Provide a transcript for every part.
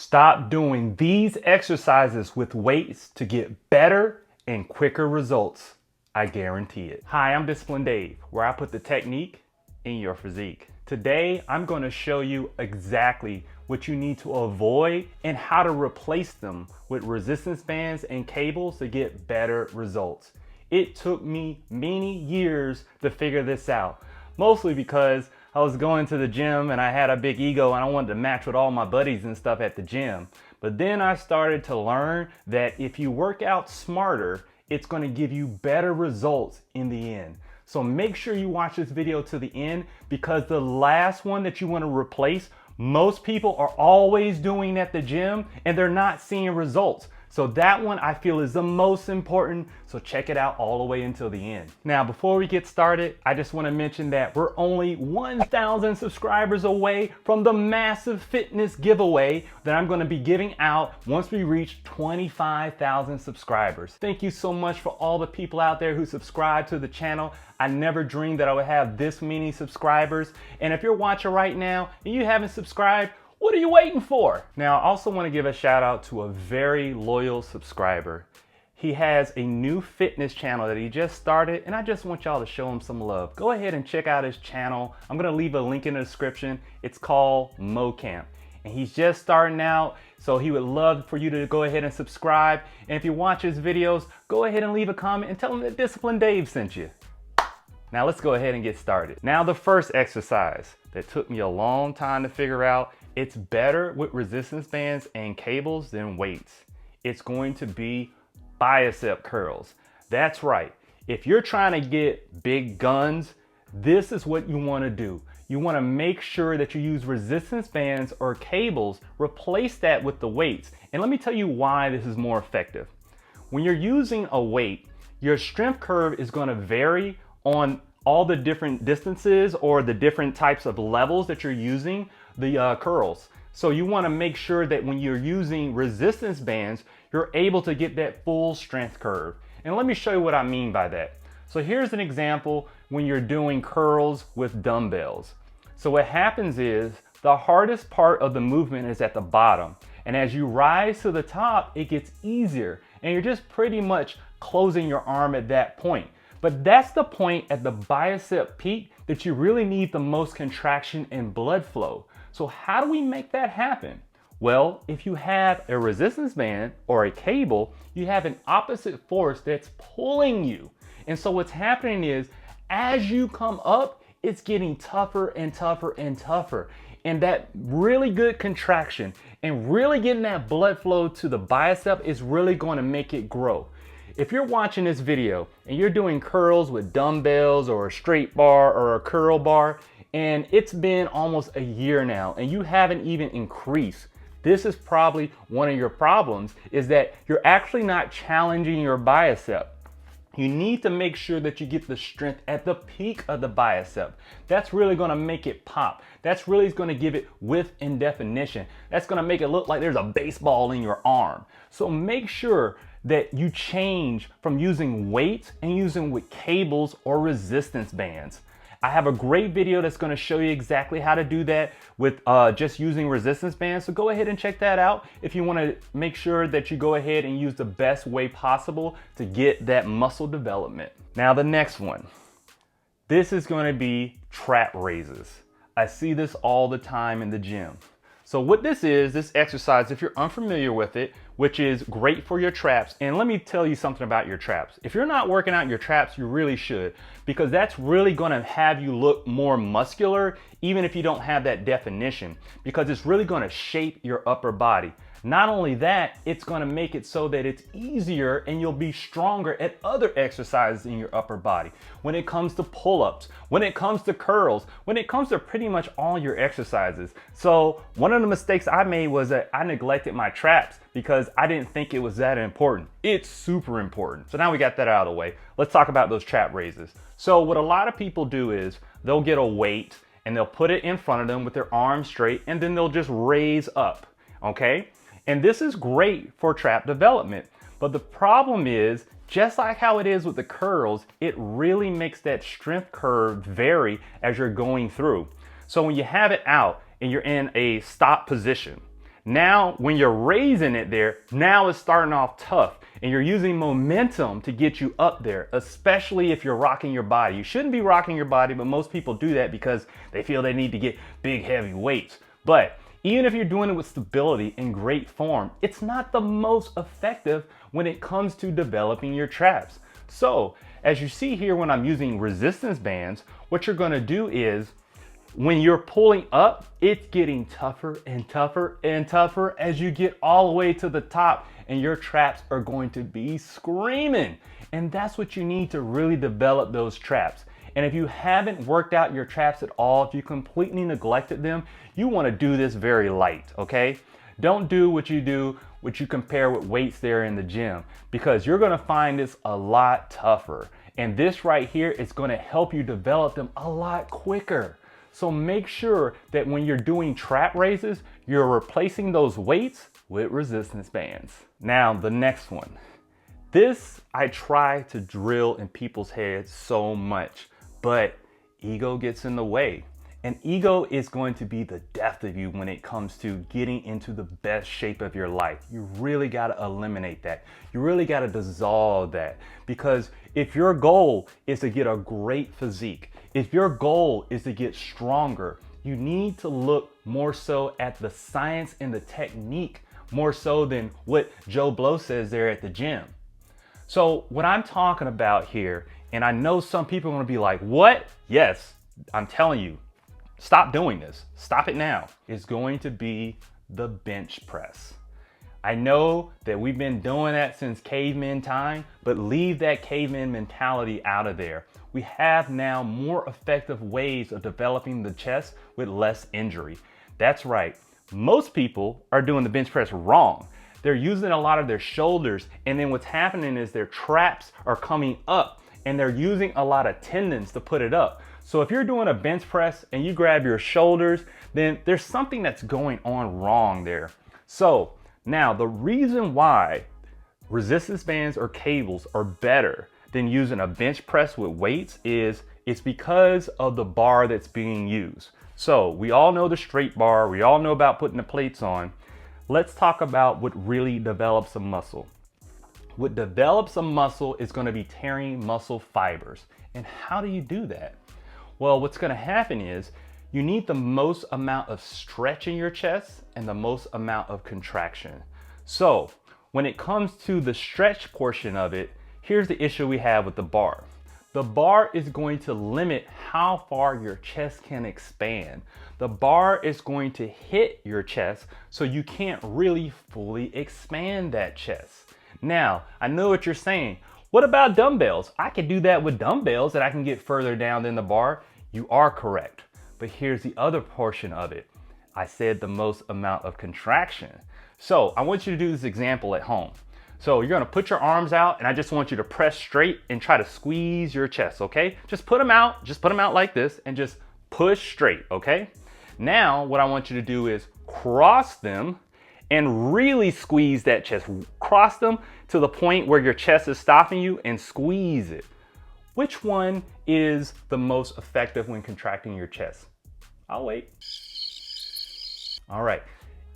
Stop doing these exercises with weights to get better and quicker results. I guarantee it. Hi, I'm Disciplined Dave, where I put the technique in your physique. Today, I'm going to show you exactly what you need to avoid and how to replace them with resistance bands and cables to get better results. It took me many years to figure this out, mostly because I was going to the gym and I had a big ego and I wanted to match with all my buddies and stuff at the gym. But then I started to learn that if you work out smarter, it's going to give you better results in the end. So make sure you watch this video to the end, because the last one that you want to replace, most people are always doing at the gym and they're not seeing results. So that one I feel is the most important. So check it out all the way until the end. Now, before we get started, I just want to mention that we're only 1,000 subscribers away from the massive fitness giveaway that I'm going to be giving out once we reach 25,000 subscribers. Thank you so much for all the people out there who subscribe to the channel. I never dreamed that I would have this many subscribers. And if you're watching right now and you haven't subscribed, what are you waiting for? Now, I also want to give a shout out to a very loyal subscriber. He has a new fitness channel that he just started, and I just want y'all to show him some love. Go ahead and check out his channel. I'm going to leave a link in the description. It's called MoCamp, and he's just starting out, so he would love for you to go ahead and subscribe. And if you watch his videos, go ahead and leave a comment and tell him that Disciplined Dave sent you. Now let's go ahead and get started. Now, the first exercise that took me a long time to figure out, it's better with resistance bands and cables than weights. It's going to be bicep curls. That's right. If you're trying to get big guns, this is what you want to do. You want to make sure that you use resistance bands or cables, replace that with the weights. And let me tell you why this is more effective. When you're using a weight, your strength curve is going to vary on all the different distances or the different types of levels that you're using the curls. So you want to make sure that when you're using resistance bands, you're able to get that full strength curve. And let me show you what I mean by that. So here's an example when you're doing curls with dumbbells. So what happens is the hardest part of the movement is at the bottom. And as you rise to the top, it gets easier. And you're just pretty much closing your arm at that point. But that's the point at the bicep peak that you really need the most contraction and blood flow. So how do we make that happen? Well, if you have a resistance band or a cable, you have an opposite force that's pulling you. And so what's happening is, as you come up, it's getting tougher and tougher and tougher. And that really good contraction and really getting that blood flow to the bicep is really going to make it grow. If you're watching this video and you're doing curls with dumbbells or a straight bar or a curl bar, and it's been almost a year now and you haven't even increased, this is probably one of your problems, is that you're actually not challenging your bicep. You need to make sure that you get the strength at the peak of the bicep. That's really going to make it pop. That's really going to give it width and definition. That's going to make it look like there's a baseball in your arm. So make sure that you change from using weights and using with cables or resistance bands. I have a great video that's going to show you exactly how to do that with just using resistance bands. So go ahead and check that out if you want to make sure that you go ahead and use the best way possible to get that muscle development. Now, the next one. This is going to be trap raises. I see this all the time in the gym. So what this is, this exercise, if you're unfamiliar with it, which is great for your traps. And let me tell you something about your traps. If you're not working out your traps, you really should, because that's really going to have you look more muscular, even if you don't have that definition, because it's really going to shape your upper body. Not only that, it's going to make it so that it's easier and you'll be stronger at other exercises in your upper body. When it comes to pull-ups, when it comes to curls, when it comes to pretty much all your exercises. So one of the mistakes I made was that I neglected my traps because I didn't think it was that important. It's super important. So now we got that out of the way. Let's talk about those trap raises. So what a lot of people do is they'll get a weight and they'll put it in front of them with their arms straight, and then they'll just raise up, okay? And this is great for trap development. But the problem is, just like how it is with the curls, it really makes that strength curve vary as you're going through. So when you have it out and you're in a stop position, Now, when you're raising it there, now it's starting off tough and you're using momentum to get you up there, especially if you're rocking your body. You shouldn't be rocking your body, but most people do that because they feel they need to get big, heavy weights. But even if you're doing it with stability and great form, it's not the most effective when it comes to developing your traps. So as you see here, when I'm using resistance bands, what you're gonna do is when you're pulling up, it's getting tougher and tougher and tougher as you get all the way to the top, and your traps are going to be screaming. And that's what you need to really develop those traps. And if you haven't worked out your traps at all, if you completely neglected them, you want to do this very light, okay? Don't do what you compare with weights there in the gym, because you're going to find this a lot tougher. And this right here is going to help you develop them a lot quicker. So make sure that when you're doing trap raises, you're replacing those weights with resistance bands. Now, the next one. This I try to drill in people's heads so much, but ego gets in the way. And ego is going to be the death of you when it comes to getting into the best shape of your life. You really got to eliminate that. You really got to dissolve that, because if your goal is to get a great physique, if your goal is to get stronger, you need to look more so at the science and the technique more so than what Joe Blow says there at the gym. So what I'm talking about here, and I know some people are going to be like, what? Yes, I'm telling you, stop doing this. Stop it now. It's going to be the bench press. I know that we've been doing that since caveman time, but leave that caveman mentality out of there. We have now more effective ways of developing the chest with less injury. That's right. Most people are doing the bench press wrong. They're using a lot of their shoulders, and then what's happening is their traps are coming up and they're using a lot of tendons to put it up. So if you're doing a bench press and you grab your shoulders, then there's something that's going on wrong there. So now the reason why resistance bands or cables are better than using a bench press with weights is it's because of the bar that's being used. So we all know the straight bar, we all know about putting the plates on. Let's talk about what really develops a muscle. What develops a muscle is going to be tearing muscle fibers. And how do you do that? Well, what's going to happen is you need the most amount of stretch in your chest and the most amount of contraction. So when it comes to the stretch portion of it, here's the issue we have with the bar. The bar is going to limit how far your chest can expand. The bar is going to hit your chest, so you can't really fully expand that chest. Now, I know what you're saying. What about dumbbells? I can do that with dumbbells and I can get further down than the bar. You are correct. But here's the other portion of it. I said the most amount of contraction. So I want you to do this example at home. So you're gonna put your arms out and I just want you to press straight and try to squeeze your chest, okay? Just put them out like this and just push straight, okay? Now what I want you to do is cross them and really squeeze that chest. Cross them to the point where your chest is stopping you and squeeze it. Which one is the most effective when contracting your chest? I'll wait. All right,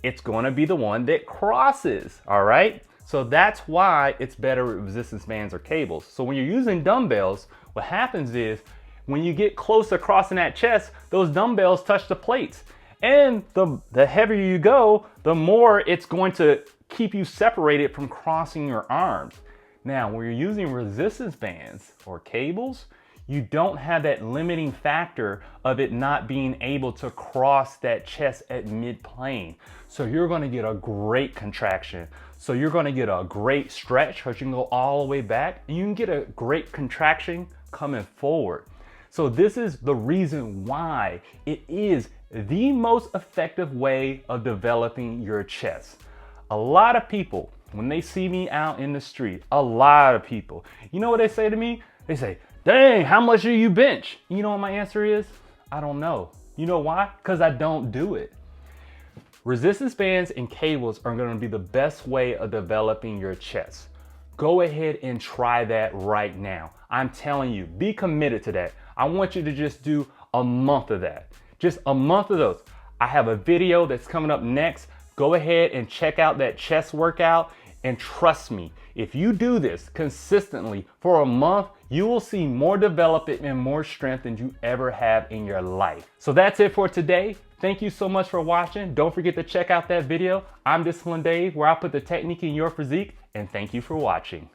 it's gonna be the one that crosses, all right? So that's why it's better with resistance bands or cables. So when you're using dumbbells, what happens is when you get close to crossing that chest, those dumbbells touch the plates. And the heavier you go, the more it's going to keep you separated from crossing your arms. Now, when you're using resistance bands or cables, you don't have that limiting factor of it not being able to cross that chest at mid-plane. So you're gonna get a great contraction. So you're gonna get a great stretch because you can go all the way back and you can get a great contraction coming forward. So this is the reason why it is the most effective way of developing your chest. A lot of people, when they see me out in the street, a lot of people, you know what they say to me? They say, dang, how much do you bench? You know what my answer is? I don't know. You know why? Because I don't do it. Resistance bands and cables are going to be the best way of developing your chest. Go ahead and try that right now. I'm telling you, be committed to that. I want you to just do a month of that. Just a month of those. I have a video that's coming up next go ahead and check out that chest workout. And trust me, if you do this consistently for a month, you will see more development and more strength than you ever have in your life. So that's it for today. Thank you so much for watching. Don't forget to check out that video. I'm Disciplined Dave, where I put the technique in your physique, and thank you for watching.